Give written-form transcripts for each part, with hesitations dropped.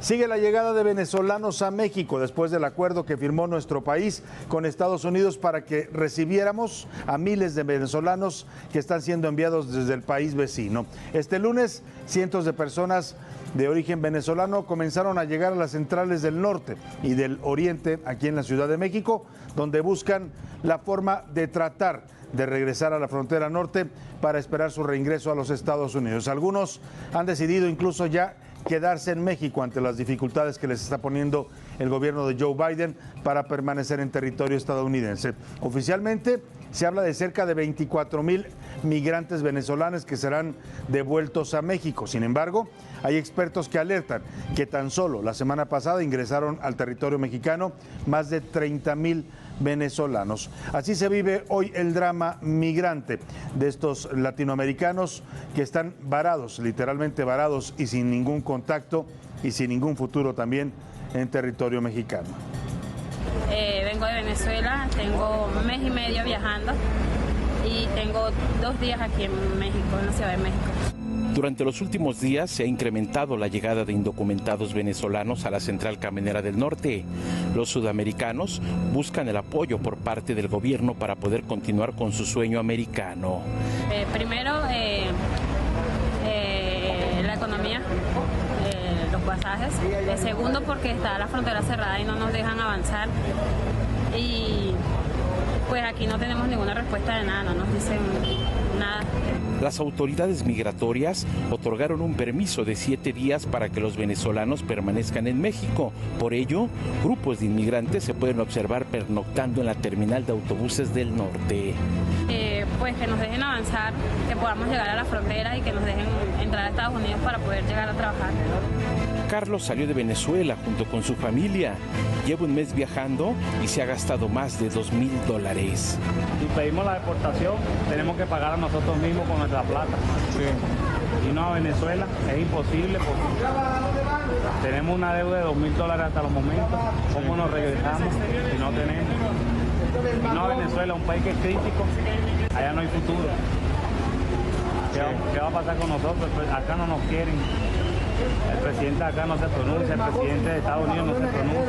Sigue la llegada de venezolanos a México después del acuerdo que firmó nuestro país con Estados Unidos para que recibiéramos a miles de venezolanos que están siendo enviados desde el país vecino. Este lunes, cientos de personas de origen venezolano comenzaron a llegar a las centrales del norte y del oriente aquí en la Ciudad de México, donde buscan la forma de tratar de regresar a la frontera norte para esperar su reingreso a los Estados Unidos. Algunos han decidido incluso ya quedarse en México ante las dificultades que les está poniendo el gobierno de Joe Biden para permanecer en territorio estadounidense. Oficialmente se habla de cerca de 24,000 migrantes venezolanos que serán devueltos a México. Sin embargo, hay expertos que alertan que tan solo la semana pasada ingresaron al territorio mexicano más de 30,000 venezolanos. Así se vive hoy el drama migrante de estos latinoamericanos que están varados, literalmente varados y sin ningún contacto y sin ningún futuro también en territorio mexicano. Vengo de Venezuela, tengo un mes y medio viajando y tengo 2 días aquí en México, en la Ciudad de México. Durante los últimos días se ha incrementado la llegada de indocumentados venezolanos a la Central Camionera del Norte. Los sudamericanos buscan el apoyo por parte del gobierno para poder continuar con su sueño americano. Primero, la economía, los pasajes. Segundo, porque está la frontera cerrada y no nos dejan avanzar. Y pues aquí no tenemos ninguna respuesta de nada, no nos dicen nada. Las autoridades migratorias otorgaron un permiso de 7 días para que los venezolanos permanezcan en México. Por ello, grupos de inmigrantes se pueden observar pernoctando en la terminal de autobuses del norte. Pues que nos dejen avanzar, que podamos llegar a la frontera y que nos dejen entrar a Estados Unidos para poder llegar a trabajar. Carlos salió de Venezuela junto con su familia. Lleva un mes viajando y se ha gastado más de $2,000. Si pedimos la deportación, tenemos que pagar a nosotros mismos con nuestra plata. Sí. Y no a Venezuela, es imposible porque tenemos una deuda de $2,000 hasta los momentos. ¿Cómo nos regresamos si no tenemos? Y no a Venezuela, un país que es crítico, allá no hay futuro. ¿Qué va a pasar con nosotros? Pues acá no nos quieren. El presidente acá no se pronuncia, el presidente de Estados Unidos no se pronuncia.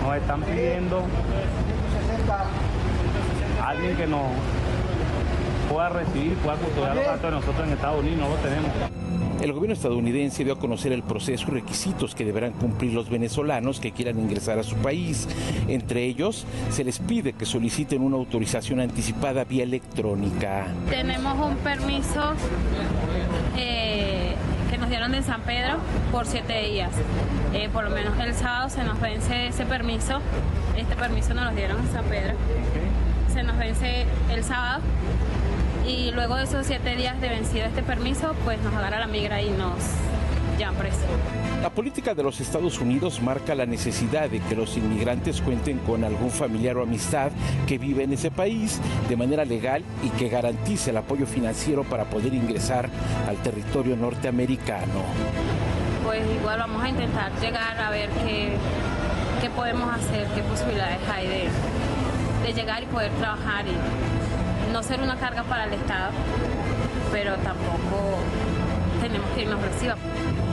Nos están pidiendo a alguien que nos pueda recibir, pueda custodiar los gastos de nosotros en Estados Unidos, no lo tenemos. El gobierno estadounidense dio a conocer el proceso y requisitos que deberán cumplir los venezolanos que quieran ingresar a su país. Entre ellos, se les pide que soliciten una autorización anticipada vía electrónica. Tenemos un permiso que nos dieron de San Pedro por 7 días. Por lo menos el sábado se nos vence ese permiso. Este permiso nos lo dieron en San Pedro. Se nos vence el sábado. Y luego de esos 7 días de vencido este permiso, pues nos agarra la migra y nos llevan preso. La política de los Estados Unidos marca la necesidad de que los inmigrantes cuenten con algún familiar o amistad que vive en ese país de manera legal y que garantice el apoyo financiero para poder ingresar al territorio norteamericano. Pues igual vamos a intentar llegar a ver qué podemos hacer, qué posibilidades hay de llegar y poder trabajar y no ser una carga para el Estado, pero tampoco tenemos que irnos reciba.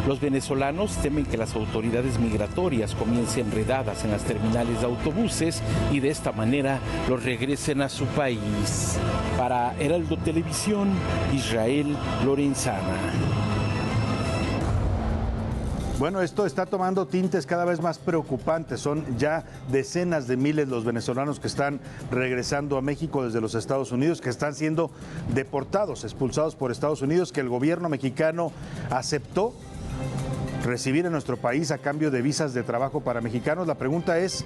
Los venezolanos temen que las autoridades migratorias comiencen enredadas en las terminales de autobuses y de esta manera los regresen a su país. Para Heraldo Televisión, Israel Lorenzana. Bueno, esto está tomando tintes cada vez más preocupantes. Son ya decenas de miles los venezolanos que están regresando a México desde los Estados Unidos, que están siendo deportados, expulsados por Estados Unidos, que el gobierno mexicano aceptó recibir en nuestro país a cambio de visas de trabajo para mexicanos. La pregunta es,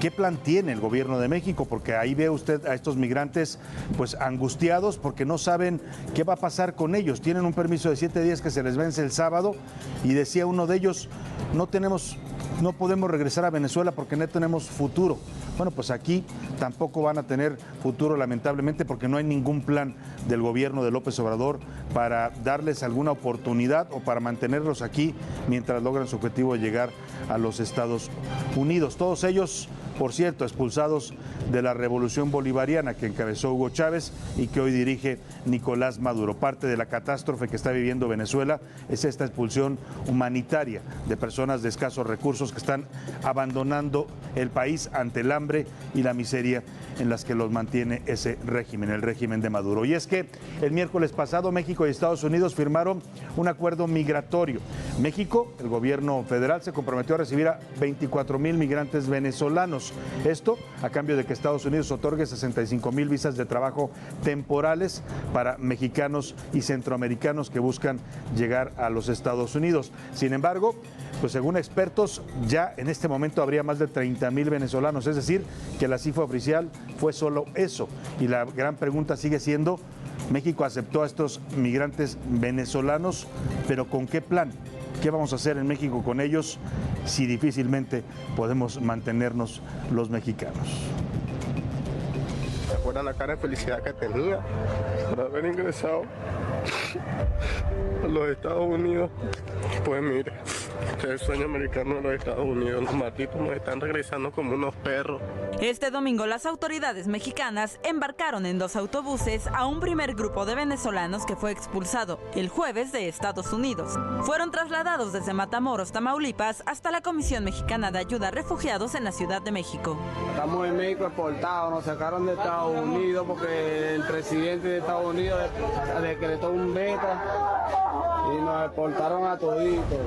¿qué plan tiene el gobierno de México? Porque ahí ve usted a estos migrantes pues angustiados porque no saben qué va a pasar con ellos. Tienen un permiso de 7 días que se les vence el sábado y decía uno de ellos, no podemos regresar a Venezuela porque no tenemos futuro. Bueno, pues aquí tampoco van a tener futuro, lamentablemente, porque no hay ningún plan del gobierno de López Obrador para darles alguna oportunidad o para mantenerlos aquí mientras logran su objetivo de llegar a los Estados Unidos. Todos ellos por cierto, expulsados de la revolución bolivariana que encabezó Hugo Chávez y que hoy dirige Nicolás Maduro. Parte de la catástrofe que está viviendo Venezuela es esta expulsión humanitaria de personas de escasos recursos que están abandonando el país ante el hambre y la miseria en las que los mantiene ese régimen, el régimen de Maduro. Y es que el miércoles pasado México y Estados Unidos firmaron un acuerdo migratorio. México, el gobierno federal, se comprometió a recibir a 24,000 migrantes venezolanos. Esto a cambio de que Estados Unidos otorgue 65,000 visas de trabajo temporales para mexicanos y centroamericanos que buscan llegar a los Estados Unidos. Sin embargo, pues según expertos, ya en este momento habría más de 30,000 venezolanos, es decir, que la cifra oficial fue solo eso. Y la gran pregunta sigue siendo, México aceptó a estos migrantes venezolanos, pero ¿con qué plan? ¿Qué vamos a hacer en México con ellos si difícilmente podemos mantenernos los mexicanos? ¿Se acuerdan la cara de felicidad que tenía por haber ingresado a los Estados Unidos? Pues mire, este es el sueño americano de los Estados Unidos. Los malditos nos están regresando como unos perros. Este domingo las autoridades mexicanas embarcaron en 2 autobuses a un primer grupo de venezolanos que fue expulsado el jueves de Estados Unidos. Fueron trasladados desde Matamoros, Tamaulipas, hasta la Comisión Mexicana de Ayuda a Refugiados en la Ciudad de México. Estamos en México exportados, nos sacaron de Estados Unidos porque el presidente de Estados Unidos decretó un veto y nos exportaron a toditos.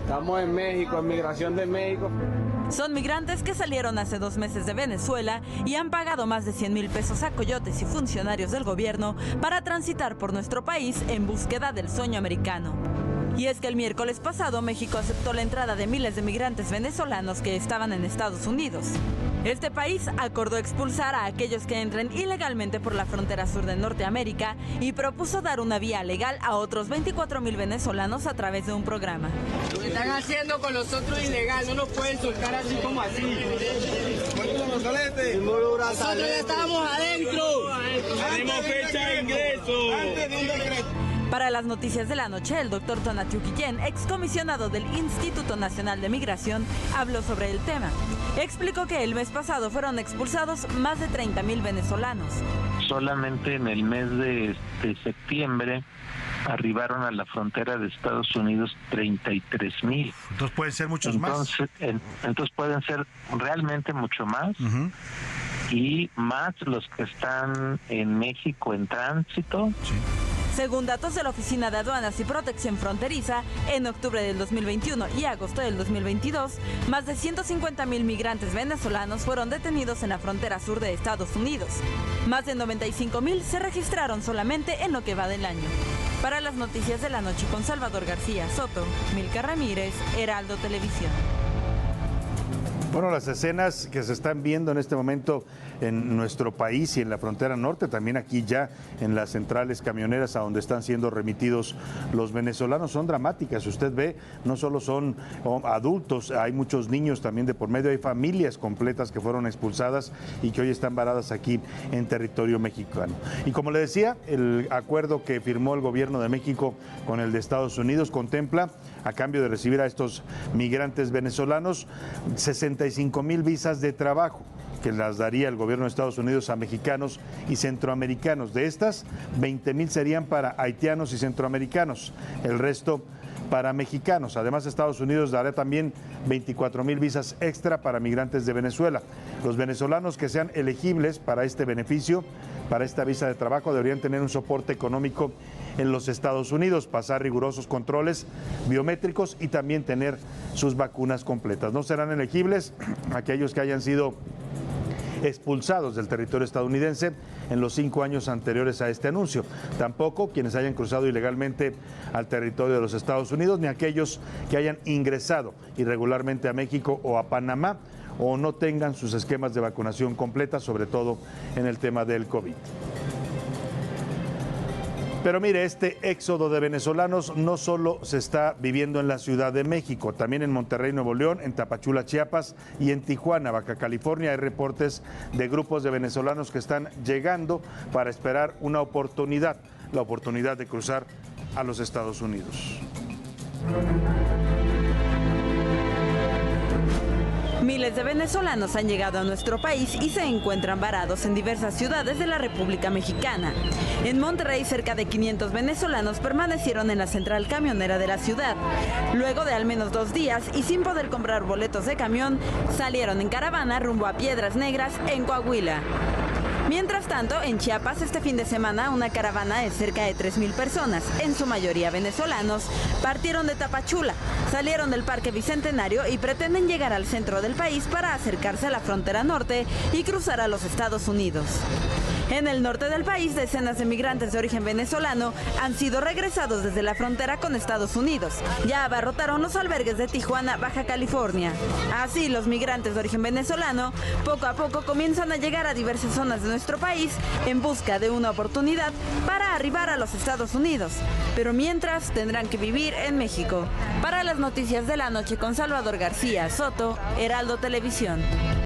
Estamos en México, en migración de México. Son migrantes que salieron hace 2 meses de Venezuela y han pagado más de 100,000 pesos a coyotes y funcionarios del gobierno para transitar por nuestro país en búsqueda del sueño americano. Y es que el miércoles pasado México aceptó la entrada de miles de migrantes venezolanos que estaban en Estados Unidos. Este país acordó expulsar a aquellos que entren ilegalmente por la frontera sur de Norteamérica y propuso dar una vía legal a otros 24,000 venezolanos a través de un programa. Lo que están haciendo con nosotros es ilegal, no nos pueden soltar así como así. Nosotros ya estábamos adentro. Tenemos fecha de ingreso. Antes de un decreto. Para las noticias de la noche, el doctor Tonatiuh Guillén, excomisionado del Instituto Nacional de Migración, habló sobre el tema. Explicó que el mes pasado fueron expulsados más de 30,000 venezolanos. Solamente en el mes de septiembre arribaron a la frontera de Estados Unidos 33,000. Entonces pueden ser muchos más. Entonces pueden ser realmente mucho más. Y más los que están en México en tránsito. Sí. Según datos de la Oficina de Aduanas y Protección Fronteriza, en octubre del 2021 y agosto del 2022, más de 150,000 migrantes venezolanos fueron detenidos en la frontera sur de Estados Unidos. Más de 95,000 se registraron solamente en lo que va del año. Para las noticias de la noche con Salvador García Soto, Milka Ramírez, Heraldo Televisión. Bueno, las escenas que se están viendo en este momento en nuestro país y en la frontera norte, también aquí ya en las centrales camioneras a donde están siendo remitidos los venezolanos, son dramáticas. Usted ve, no solo son adultos, hay muchos niños también de por medio, hay familias completas que fueron expulsadas y que hoy están varadas aquí en territorio mexicano. Y como le decía, el acuerdo que firmó el gobierno de México con el de Estados Unidos contempla, a cambio de recibir a estos migrantes venezolanos, 65,000 visas de trabajo que las daría el gobierno de Estados Unidos a mexicanos y centroamericanos. De estas, 20,000 serían para haitianos y centroamericanos, el resto para mexicanos. Además, Estados Unidos dará también 24,000 visas extra para migrantes de Venezuela. Los venezolanos que sean elegibles para este beneficio, para esta visa de trabajo, deberían tener un soporte económico en los Estados Unidos, pasar rigurosos controles biométricos y también tener sus vacunas completas. No serán elegibles aquellos que hayan sido expulsados del territorio estadounidense en los 5 años anteriores a este anuncio. Tampoco quienes hayan cruzado ilegalmente al territorio de los Estados Unidos, ni aquellos que hayan ingresado irregularmente a México o a Panamá o no tengan sus esquemas de vacunación completas, sobre todo en el tema del COVID. Pero mire, este éxodo de venezolanos no solo se está viviendo en la Ciudad de México, también en Monterrey, Nuevo León, en Tapachula, Chiapas y en Tijuana, Baja California. Hay reportes de grupos de venezolanos que están llegando para esperar una oportunidad, la oportunidad de cruzar a los Estados Unidos. Miles de venezolanos han llegado a nuestro país y se encuentran varados en diversas ciudades de la República Mexicana. En Monterrey, cerca de 500 venezolanos permanecieron en la central camionera de la ciudad. Luego de al menos 2 días y sin poder comprar boletos de camión, salieron en caravana rumbo a Piedras Negras, en Coahuila. Mientras tanto, en Chiapas, este fin de semana, una caravana de cerca de 3,000 personas, en su mayoría venezolanos, partieron de Tapachula, salieron del Parque Bicentenario y pretenden llegar al centro del país para acercarse a la frontera norte y cruzar a los Estados Unidos. En el norte del país, decenas de migrantes de origen venezolano han sido regresados desde la frontera con Estados Unidos. Ya abarrotaron los albergues de Tijuana, Baja California. Así, los migrantes de origen venezolano poco a poco comienzan a llegar a diversas zonas de nuestro país en busca de una oportunidad para arribar a los Estados Unidos. Pero mientras, tendrán que vivir en México. Para las noticias de la noche con Salvador García Soto, Heraldo Televisión.